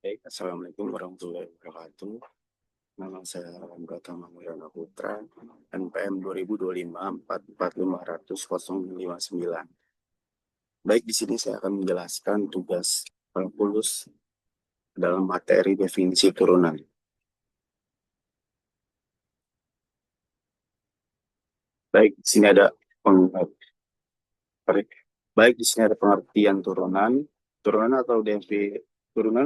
Assalamualaikum warahmatullahi wabarakatuh. Nama saya Pratama Mulyana Putra, NPM 2025 445059. Baik, di sini saya akan menjelaskan tugas kalkulus dalam materi definisi turunan. Baik, di sini ada peng- Baik, di sini ada pengertian turunan. Turunan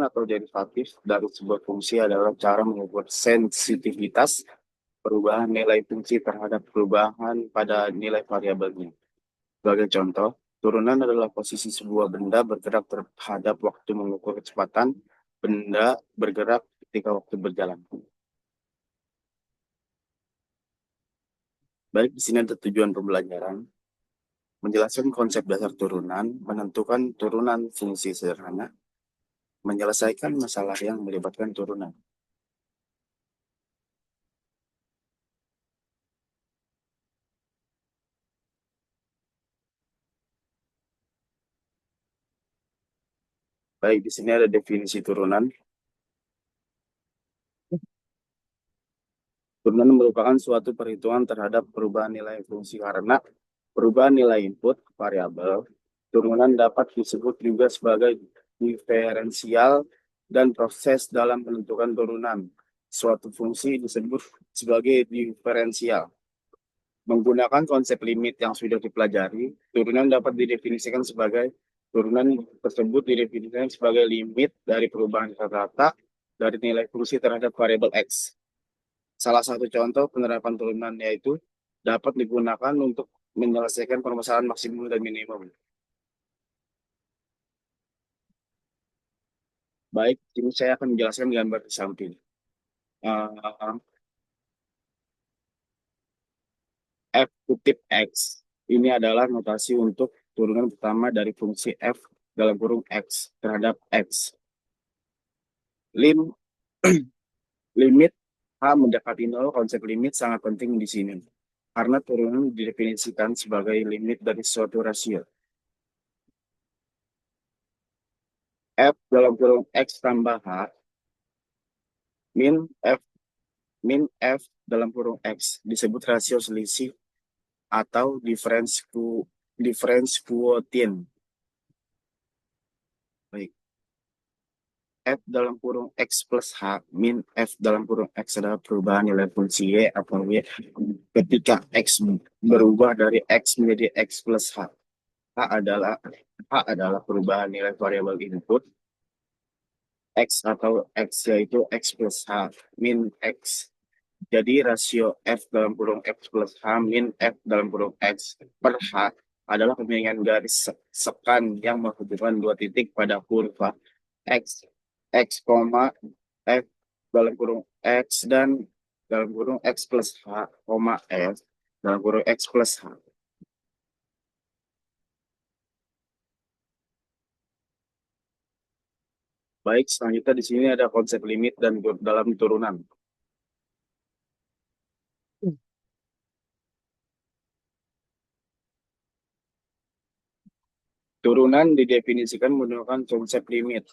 atau derivatif dari sebuah fungsi adalah cara mengukur sensitivitas perubahan nilai fungsi terhadap perubahan pada nilai variabelnya. Sebagai contoh, turunan adalah posisi sebuah benda bergerak terhadap waktu mengukur kecepatan benda bergerak ketika waktu berjalan. Baik, di sini ada tujuan pembelajaran. Menjelaskan konsep dasar turunan, menentukan turunan fungsi sederhana, menyelesaikan masalah yang melibatkan turunan. Baik, di sini ada definisi turunan. Turunan merupakan suatu perhitungan terhadap perubahan nilai fungsi karena perubahan nilai input variabel. Turunan dapat disebut juga sebagai diferensial dan proses dalam menentukan turunan. Suatu fungsi disebut sebagai diferensial. Menggunakan konsep limit yang sudah dipelajari, turunan dapat didefinisikan sebagai turunan tersebut didefinisikan sebagai limit dari perubahan rata-rata dari nilai fungsi terhadap variabel X. Salah satu contoh penerapan turunan yaitu dapat digunakan untuk menyelesaikan permasalahan maksimum dan minimum. Baik, ini saya akan menjelaskan gambar di samping. Uh, F kutip X. Ini adalah notasi untuk turunan pertama dari fungsi F dalam kurung X terhadap X. Lim, limit H mendekati nol, konsep limit sangat penting di sini. Karena turunan didefinisikan sebagai limit dari suatu rasio. F dalam kurung X tambah H min F min F dalam kurung X disebut rasio selisih atau difference quotient. Baik. F dalam kurung X plus H min F dalam kurung X adalah perubahan nilai fungsi Y atau Y ketika X berubah dari X menjadi X plus H. H adalah perubahan nilai variabel input X atau X yaitu X plus H min X. Jadi rasio F dalam kurung X plus H min F dalam kurung X per H adalah kemiringan garis sekan yang menghubungkan dua titik pada kurva X, X, F dalam kurung X dan dalam kurung X plus H, F dalam kurung X plus H. Baik, selanjutnya di sini ada konsep limit dan dalam turunan. Turunan didefinisikan menggunakan konsep limit.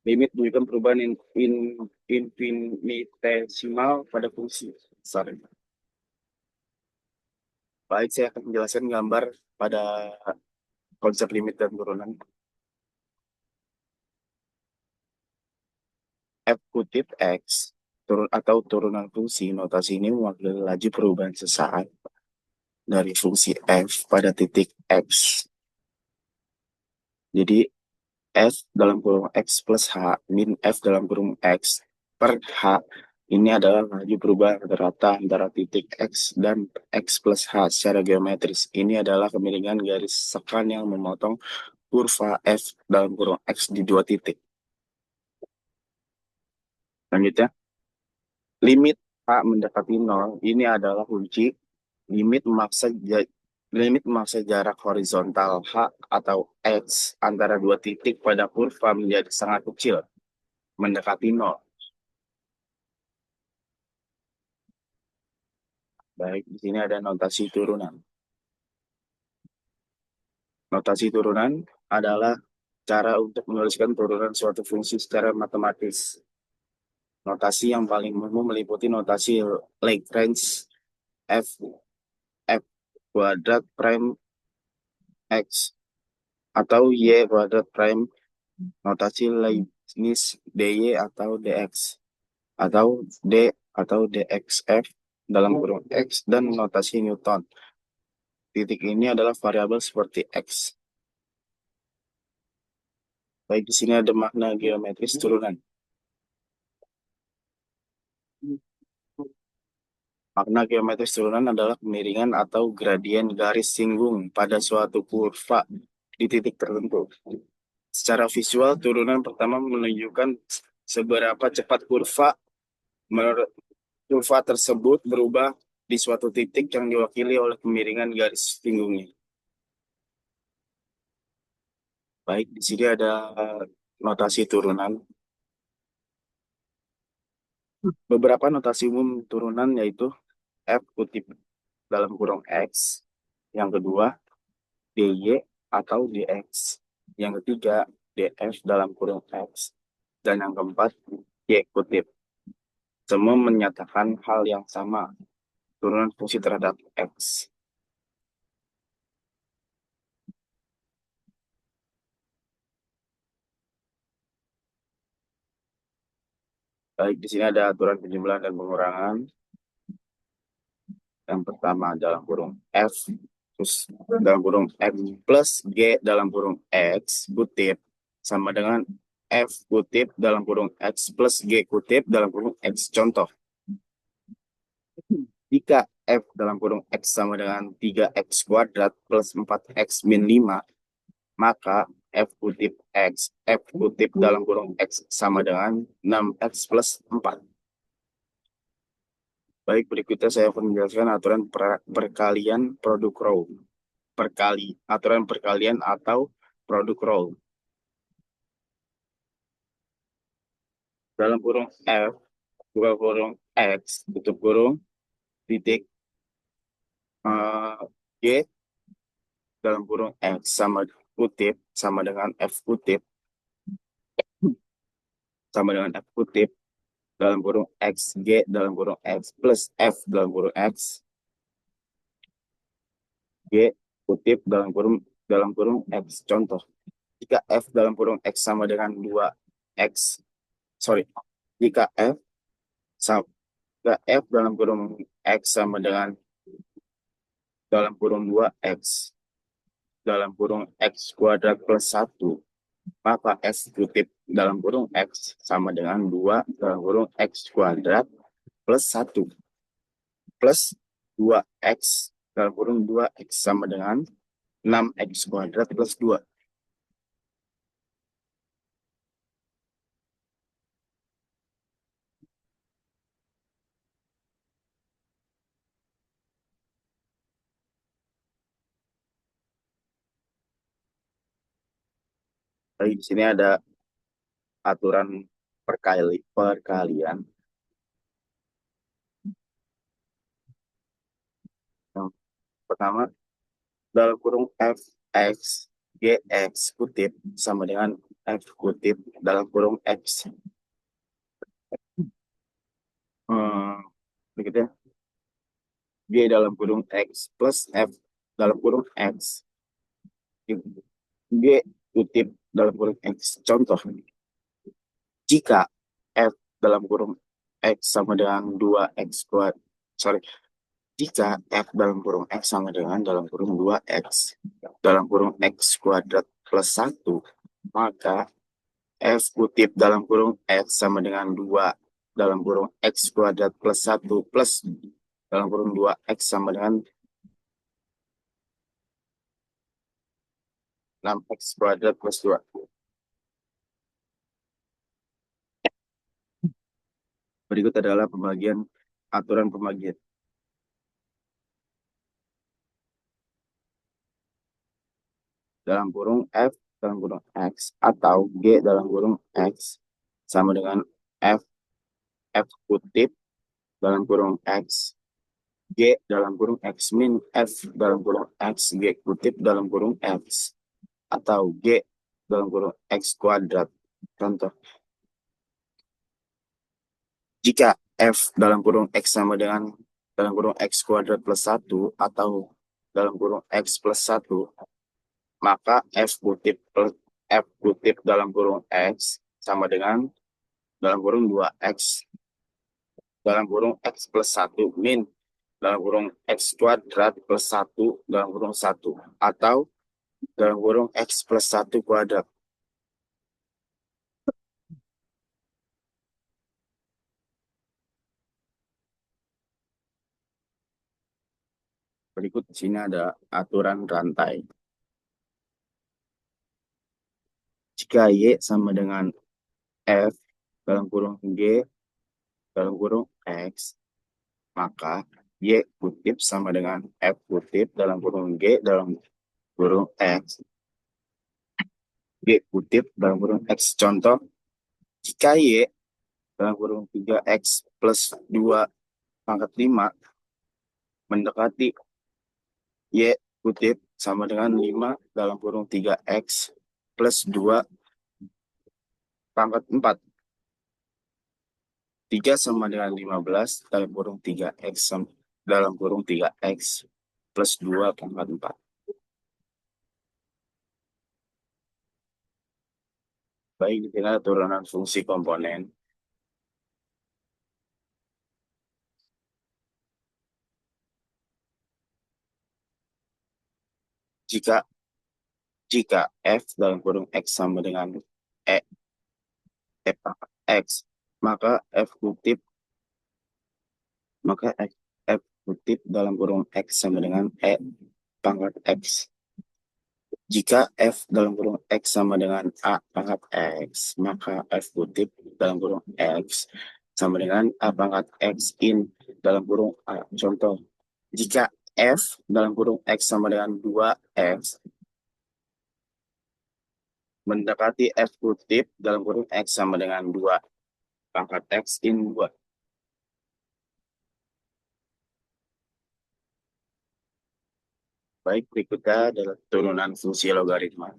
Limit menunjukkan perubahan infinitesimal pada fungsi. Sorry. Baik, saya akan menjelaskan gambar pada konsep limit dan turunan. F kutip X atau turunan fungsi, notasi ini mewakili laju perubahan sesaat dari fungsi F pada titik X. Jadi F dalam kurung X plus H min F dalam kurung X per H ini adalah laju perubahan rata antara titik X dan X plus H secara geometris. Ini adalah kemiringan garis sekan yang memotong kurva F dalam kurung X di dua titik. Selanjutnya, limit H mendekati 0 ini adalah kunci limit memaksa jarak horizontal H atau X antara dua titik pada kurva menjadi sangat kecil, mendekati 0. Baik, di sini ada notasi turunan. Notasi turunan adalah cara untuk menuliskan turunan suatu fungsi secara matematis. Notasi yang paling umum meliputi notasi Lagrange f f kuadrat prime x atau y kuadrat prime, notasi Leibniz dy atau dx, atau d atau dxf dalam kurung x, dan notasi Newton. Titik ini adalah variabel seperti x. Baik, di sini ada makna geometris turunan. Makna geometris turunan adalah kemiringan atau gradien garis singgung pada suatu kurva di titik tertentu. Secara visual, turunan pertama menunjukkan seberapa cepat kurva tersebut berubah di suatu titik yang diwakili oleh kemiringan garis singgungnya. Baik, di sini ada notasi turunan. Beberapa notasi umum turunan yaitu f kutip dalam kurung x, yang kedua dy atau dx, yang ketiga df dalam kurung x, dan yang keempat y kutip. Semua menyatakan hal yang sama, turunan fungsi terhadap x. Baik, di sini ada aturan penjumlahan dan pengurangan. Yang pertama dalam kurung f, terus dalam kurung x plus g dalam kurung x kutip sama dengan f kutip dalam kurung x plus g kutip dalam kurung x. Contoh, jika f dalam kurung x sama dengan 3x kuadrat plus 4x min 5, maka f kutip dalam kurung x sama dengan 6x plus 4. Baik, berikutnya saya akan menjelaskan aturan perkalian produk row. Aturan perkalian atau produk row. Dalam kurung f, buka kurung x, tutup kurung, titik g dalam kurung x sama dengan f kutip dalam kurung x, g dalam kurung x plus f dalam kurung x, g kutip dalam kurung x. Contoh, jika f dalam kurung x sama dengan 2x, jika f dalam kurung x sama dengan dalam kurung 2x dalam kurung x kuadrat plus 1, maka f kutip dalam kurung x sama dengan 2 dalam kurung x kuadrat plus 1 plus 2x dalam kurung 2x sama dengan 6x kuadrat plus 2. Jadi di sini ada aturan perkalian. Yang pertama, dalam kurung fx gx kutip sama dengan f kutip dalam kurung x. Berikutnya, g dalam kurung x plus f dalam kurung x. G kutip dalam kurung x. Contoh, jika f dalam kurung x sama dengan 2x kuadrat, jika f dalam kurung x sama dengan dalam kurung 2x dalam kurung x kuadrat plus 1, maka f kutip dalam kurung x sama dengan 2 dalam kurung x kuadrat plus 1 plus dalam kurung 2x sama dengan 6x kuadrat plus 2. Berikut adalah aturan pembagian. Dalam kurung f dalam kurung x atau g dalam kurung x sama dengan f kutip dalam kurung x, g dalam kurung x min f dalam kurung x, g kutip dalam kurung x, atau g dalam kurung X kuadrat. Contoh, jika F dalam kurung X sama dengan dalam kurung X kuadrat plus 1 atau dalam kurung X plus 1, maka F kutip dalam kurung X sama dengan dalam kurung 2X dalam kurung X plus 1 min dalam kurung X kuadrat plus 1 dalam kurung 1 atau dalam kurung X plus 1 kuadrat. Berikut di sini ada aturan rantai. Jika Y sama dengan F dalam kurung G dalam kurung X, maka Y kutip sama dengan F kutip dalam kurung G dalam kurung X. G kutip dalam kurung X. Contoh, jika Y dalam kurung 3X plus 2 pangkat 5 mendekati Y kutip sama dengan 5 dalam kurung 3X plus 2 pangkat 4. 3 sama dengan 15 dalam kurung 3X dalam kurung 3X plus 2 pangkat 4. Baik, di sini turunan fungsi komponen. Jika jika F dalam kurung X sama dengan E, F pangkat X, maka F kutip dalam kurung X sama dengan E pangkat X. Jika F dalam kurung X sama dengan A pangkat X, maka F kutip dalam kurung X sama dengan A pangkat X in dalam kurung A. Contoh, jika F dalam kurung X sama dengan 2X, mendekati F kutip dalam kurung X sama dengan 2 pangkat X in 2. Baik, berikutnya adalah turunan fungsi logaritma.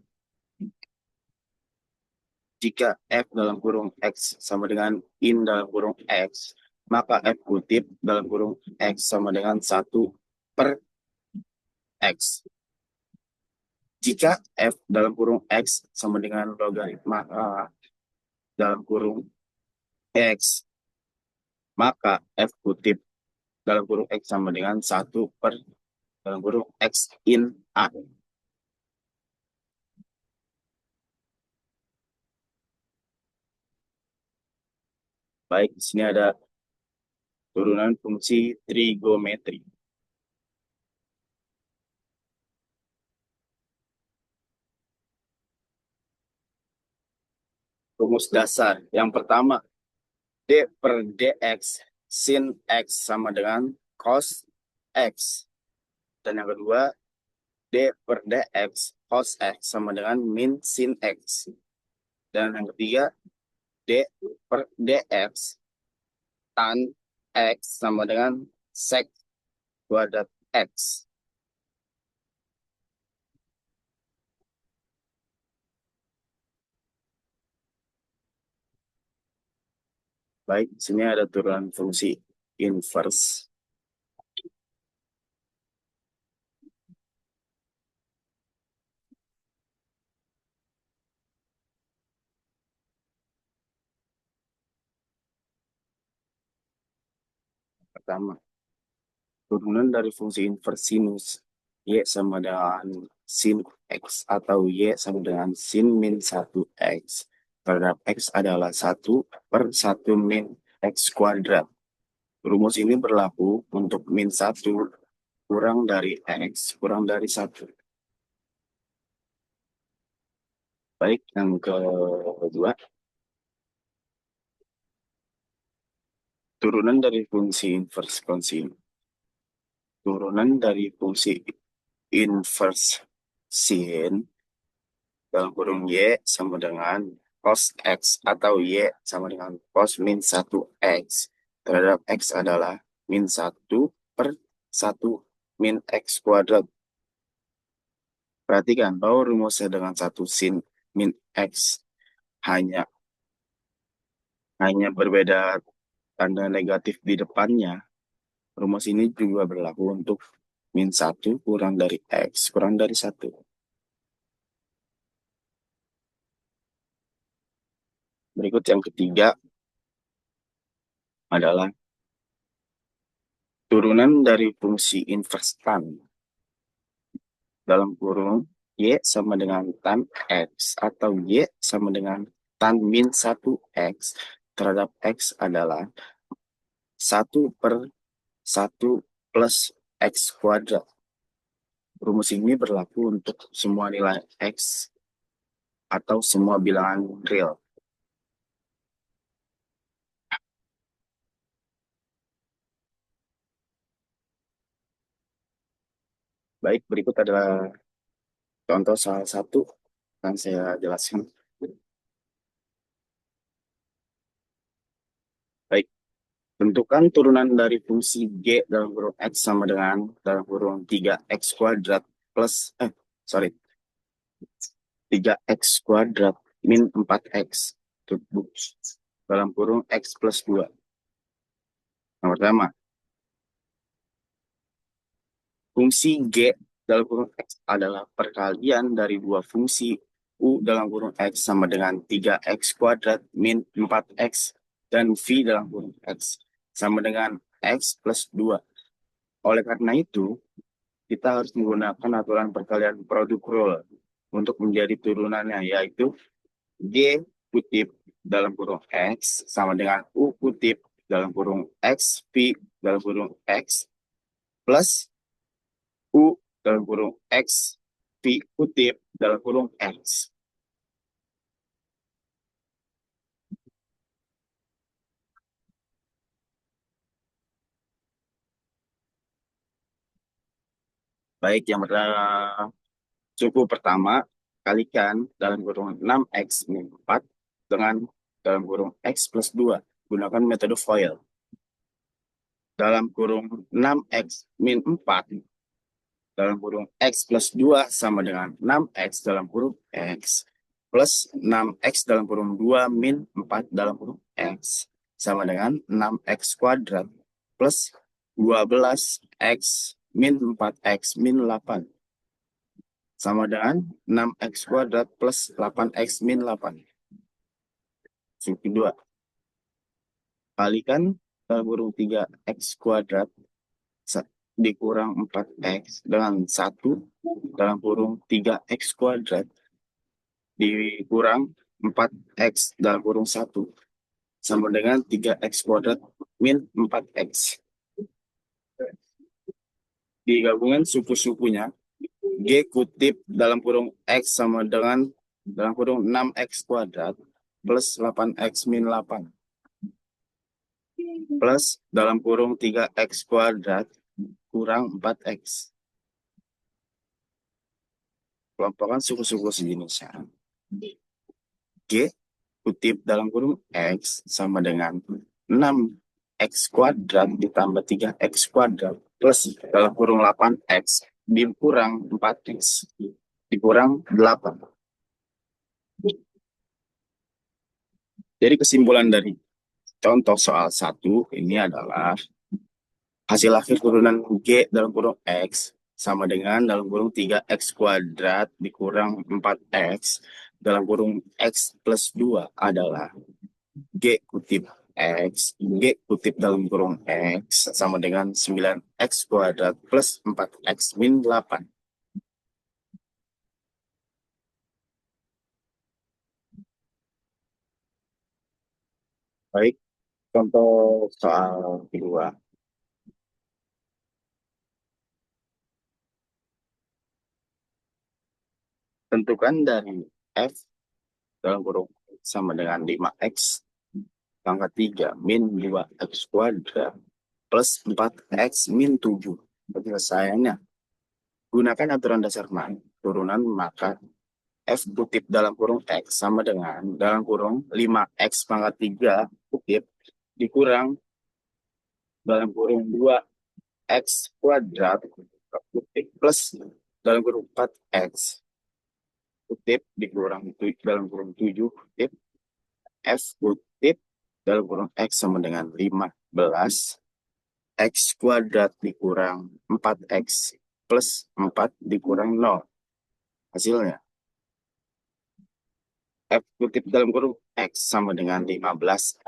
Jika F dalam kurung X sama dengan in dalam kurung X, maka F kutip dalam kurung X sama dengan 1 per X. Jika F dalam kurung X sama dengan logaritma dalam kurung X, maka F kutip dalam kurung X sama dengan 1 per dalam kurung X in A. Baik, di sini ada turunan fungsi trigonometri. Rumus dasar. Yang pertama, D per DX sin X sama dengan cos X. Dan yang kedua, D per DX cos X sama dengan min sin X. Dan yang ketiga, D per DX tan X sama dengan sec kuadrat X. Baik, di sini ada turunan fungsi inverse. Pertama, turunan dari fungsi inverse sinus Y sama dengan sin X atau Y sama dengan sin min 1X terhadap X adalah 1 per 1 min X kuadrat. Rumus ini berlaku untuk min 1 kurang dari X kurang dari 1. Baik, yang kedua, turunan dari fungsi inverse kosinus. Turunan dari fungsi inverse sin dalam kurung Y sama dengan cos X atau Y sama dengan cos min 1X terhadap X adalah min 1 per 1 min X kuadrat. Perhatikan bahwa rumusnya dengan 1 sin min X. Hanya hanya berbeda tanda negatif di depannya. Rumus ini juga berlaku untuk min 1 kurang dari X kurang dari 1. Berikut yang ketiga adalah turunan dari fungsi inverse tan dalam kurung Y sama dengan tan X atau Y sama dengan tan min 1X terhadap X adalah 1/1 plus X kuadrat. Rumus ini berlaku untuk semua nilai X atau semua bilangan real. Baik, berikut adalah contoh salah satu yang saya jelaskan. Baik, tentukan turunan dari fungsi G dalam kurung X sama dengan dalam kurung 3X kuadrat plus, 3X kuadrat min 4X dalam kurung X plus 2. Yang pertama, fungsi G dalam kurung X adalah perkalian dari dua fungsi U dalam kurung X sama dengan 3X kuadrat min 4X dan V dalam kurung X sama dengan X plus 2. Oleh karena itu, kita harus menggunakan aturan perkalian produk rule untuk menjadi turunannya, yaitu G kutip dalam kurung X sama dengan U kutip dalam kurung X V dalam kurung X plus U dalam kurung X V kutip dalam kurung X. Baik, yang pertama, suku pertama kalikan dalam kurung 6X min 4 dengan dalam kurung X plus 2. Gunakan metode FOIL. Dalam kurung 6X min 4 dalam kurung X plus 2 sama dengan 6X dalam kurung X plus 6X dalam kurung 2 min 4 dalam kurung X sama dengan 6X kuadrat plus 12X min 4X min 8 sama dengan 6X kuadrat plus 8X min 8. Yang kedua, kalikan dalam kurung 3X kuadrat dikurang 4X dengan 1 dalam kurung 3X kuadrat dikurang 4X dalam kurung 1 sama dengan 3X kuadrat min 4X. Di gabungan suku-sukunya, G kutip dalam kurung X sama dengan dalam kurung 6X kuadrat plus 8X min 8 plus dalam kurung 3X kuadrat kurang 4X. Kelompokkan suku-suku sejenisnya. G kutip dalam kurung X sama dengan 6X kuadrat ditambah 3X kuadrat plus dalam kurung 8X dikurang 4X dikurang 8. Jadi kesimpulan dari contoh soal 1 ini adalah hasil akhir turunan G dalam kurung X sama dengan dalam kurung 3X kuadrat dikurang 4X dalam kurung X plus 2 adalah G kutip X, G kutip dalam kurung X sama dengan 9X kuadrat plus 4X min 8. Baik, contoh soal kedua. Tentukan dari F dalam kurung sama dengan 5X pangkat 3 min 2X kuadrat plus 4X min 7. Penyelesaiannya, gunakan aturan dasar turunan, maka F kutip dalam kurung X sama dengan dalam kurung 5X pangkat 3 kutip dikurang dalam kurung 2X kuadrat kutip plus dalam kurung 4X kutip dikurang dalam kurung 7 kutip F kutip dalam kurung X sama dengan 15 X kuadrat dikurang 4X plus 4 dikurang 0. Hasilnya F kutip dalam kurung X sama dengan 15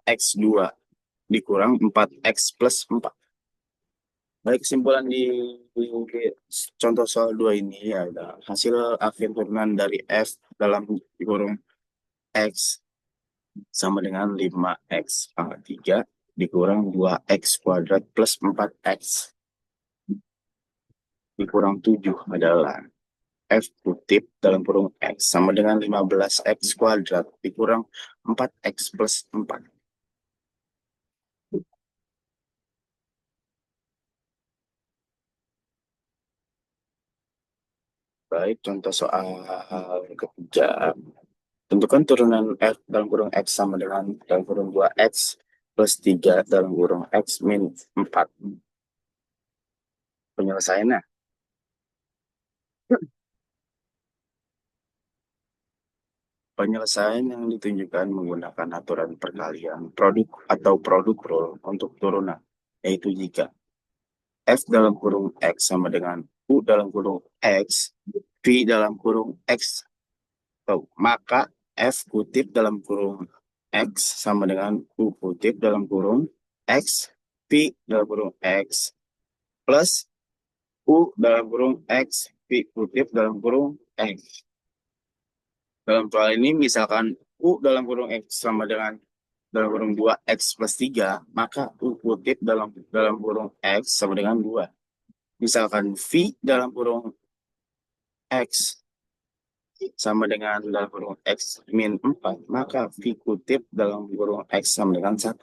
X2 dikurang 4X plus 4. Baik, kesimpulan di contoh soal 2 ini ada hasil akhir turunan dari F dalam kurung X sama dengan 5X pangkat 3 dikurang 2X kuadrat plus 4X dikurang 7 adalah F kutip dalam kurung X sama dengan 15X kuadrat dikurang 4X plus 4. Baik, contoh soal ketiga. Tentukan turunan F dalam kurung X sama dengan dalam kurung 2X plus 3 dalam kurung X min 4. Penyelesaiannya. Penyelesaian yang ditunjukkan menggunakan aturan perkalian produk atau produk rule untuk turunan, yaitu jika F dalam kurung X sama dengan U dalam kurung X, V dalam kurung X, maka F kutip dalam kurung X sama dengan U kutip dalam kurung X, V dalam kurung X, plus U dalam kurung X, V kutip dalam kurung X. Dalam soal ini misalkan U dalam kurung X sama dengan dalam kurung 2X plus 3, maka U kutip dalam kurung X sama dengan 2. Misalkan V dalam kurung X sama dengan dalam kurung X min 4, maka V kutip dalam kurung X sama dengan 1.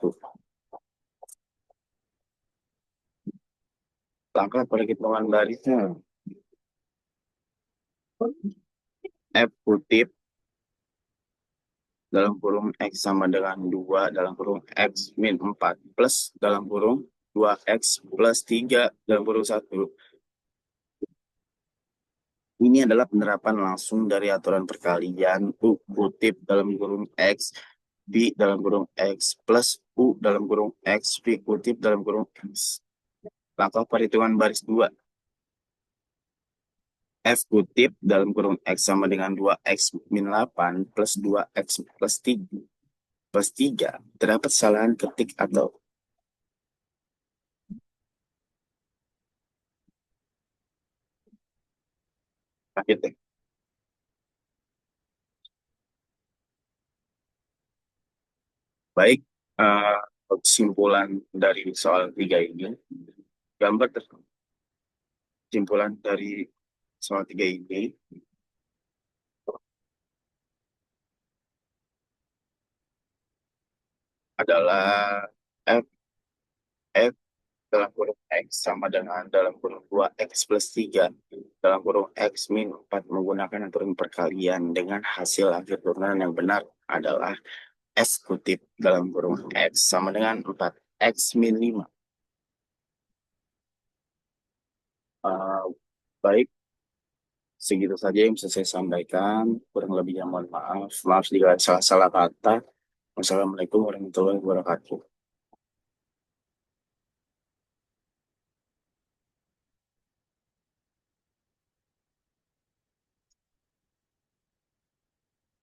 Langkah perhitungan barisnya. F kutip dalam kurung X sama dengan 2 dalam kurung X min 4 plus dalam kurung 2X plus 3 dalam kurung 1. Ini adalah penerapan langsung dari aturan perkalian U kutip dalam kurung X, B dalam kurung X, plus U dalam kurung X, B kutip dalam kurung X. Langkah perhitungan baris 2. F kutip dalam kurung X sama dengan 2X min 8 plus 2X plus 3. Terdapat kesalahan ketik atau sakit ya? Baik, eh, kesimpulan dari soal 3 ini, gambar kesimpulan dari soal 3 ini adalah F, F dalam kurung X sama dengan dalam kurung 2X plus 3 dalam kurung X min 4 menggunakan aturan perkalian dengan hasil akhir turunan yang benar adalah S kutip dalam kurung X sama dengan 4X min 5. Eh, baik, segitu saja yang bisa saya sampaikan. Kurang lebihnya mohon maaf. Maaf jika ada salah-salah kata. Wassalamualaikum warahmatullahi wabarakatuh.